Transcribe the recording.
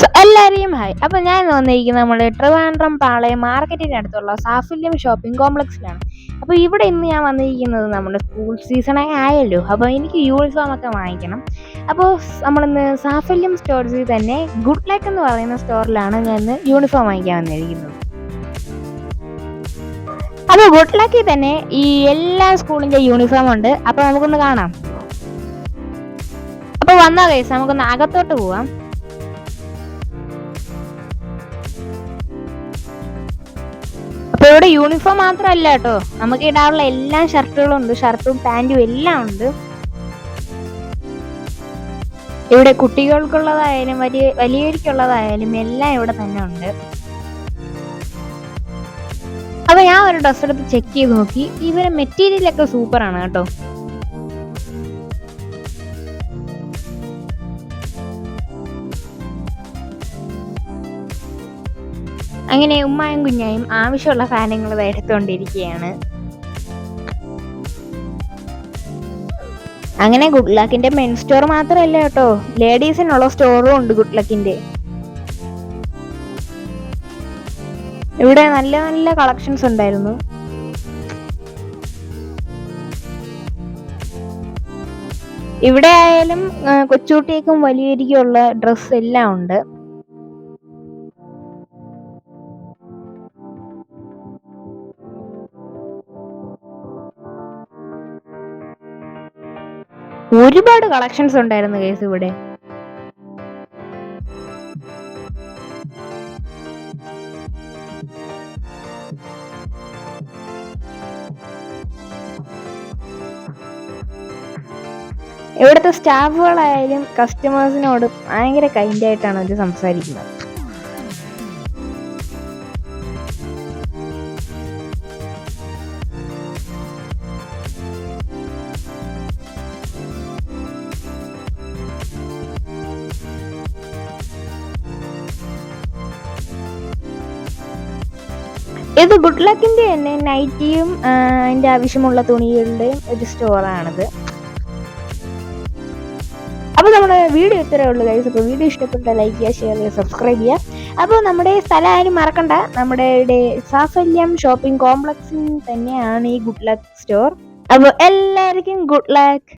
എല്ലാവരെയും ഹായ്. അപ്പോൾ ഞാൻ ഇന്ന് വന്നിരിക്കുന്നത് നമ്മുടെ ട്രിവാൻഡ്രം പാളയം മാർക്കറ്റിൻ്റെ അടുത്തുള്ള സാഫല്യം ഷോപ്പിംഗ് കോംപ്ലക്സിലാണ്. അപ്പോൾ ഇവിടെ ഇന്ന് ഞാൻ വന്നിരിക്കുന്നത് നമ്മുടെ സ്കൂൾ സീസണൊക്കെ ആയല്ലോ, അപ്പോൾ എനിക്ക് യൂണിഫോം ഒക്കെ വാങ്ങിക്കണം. അപ്പോൾ നമ്മളിന്ന് സാഫല്യം സ്റ്റോഴ്സിൽ തന്നെ ഗുഡ് ലക്ക് എന്ന് പറയുന്ന സ്റ്റോറിലാണ് ഞാൻ ഇന്ന് യൂണിഫോം വാങ്ങിക്കാൻ വന്നിരിക്കുന്നത്. അപ്പോൾ ഗുഡ് ലക്കിൽ തന്നെ ഈ എല്ലാ സ്കൂളിൻ്റെ യൂണിഫോം ഉണ്ട്. അപ്പോൾ നമുക്കൊന്ന് കാണാം. അപ്പോൾ വന്നോ ഗൈസ്, നമുക്കൊന്ന് അകത്തോട്ട് പോവാം. അപ്പോൾ ഇവിടെ യൂണിഫോം മാത്രമല്ല കേട്ടോ, നമുക്ക് ഇടാനുള്ള എല്ലാ ഷർട്ടുകളും ഉണ്ട്. ഷർട്ടും പാൻറ്റും എല്ലാം ഉണ്ട്. ഇവിടെ കുട്ടികൾക്കുള്ളതായാലും വലിയവർക്കുള്ളതായാലും എല്ലാം ഇവിടെ തന്നെ ഉണ്ട്. അപ്പൊ ഞാൻ ഒരു ഡ്രസ്സ് എടുത്ത് ചെക്ക് ചെയ്ത് നോക്കി. ഇവരെ മെറ്റീരിയലൊക്കെ സൂപ്പറാണ് കേട്ടോ. അങ്ങനെ ഉമ്മായും കുഞ്ഞായും ആവശ്യമുള്ള സാധനങ്ങൾ എടുത്തുകൊണ്ടിരിക്കുകയാണ്. അങ്ങനെ ഗുഡ് ലക്കിന്റെ മെൻ സ്റ്റോർ മാത്രമല്ല കേട്ടോ, ലേഡീസിനുള്ള സ്റ്റോറും ഉണ്ട് ഗുഡ് ലക്കിന്റെ. ഇവിടെ നല്ല നല്ല കളക്ഷൻസ് ഉണ്ടായിരുന്നു. ഇവിടെ ആയാലും കൊച്ചുകുട്ടിയേക്കും വലിയവർക്കുള്ള ഡ്രസ്സ് എല്ലാം ഉണ്ട്. ഒരുപാട് കളക്ഷൻസ് ഉണ്ടായിരുന്നു കേസ് ഇവിടെ. ഇവിടുത്തെ സ്റ്റാഫുകളായാലും കസ്റ്റമേഴ്സിനോട് ഭയങ്കര കൈൻഡ് ആയിട്ടാണ് അവർ സംസാരിക്കുന്നത്. ഇത് ഗുഡ് ലക്കിന്റെ തന്നെ നൈറ്റിയും അതിന്റെ ആവശ്യമുള്ള തുണികളുടെയും ഒരു സ്റ്റോറാണിത്. അപ്പോൾ നമ്മുടെ വീഡിയോ ഇത്രയേ ഉള്ളൂ ഗൈസ്. അപ്പോൾ വീഡിയോ ഇഷ്ടപ്പെട്ട ലൈക്ക് ചെയ്യുക, ഷെയർ ചെയ്യുക, സബ്സ്ക്രൈബ് ചെയ്യുക. അപ്പോൾ നമ്മുടെ സ്ഥലം ആരും മറക്കണ്ട, നമ്മുടെ സാഫല്യം ഷോപ്പിംഗ് കോംപ്ലക്സിൽ തന്നെയാണ് ഈ ഗുഡ് ലക്ക് സ്റ്റോർ. അപ്പോൾ എല്ലാവർക്കും ഗുഡ് ലക്ക്.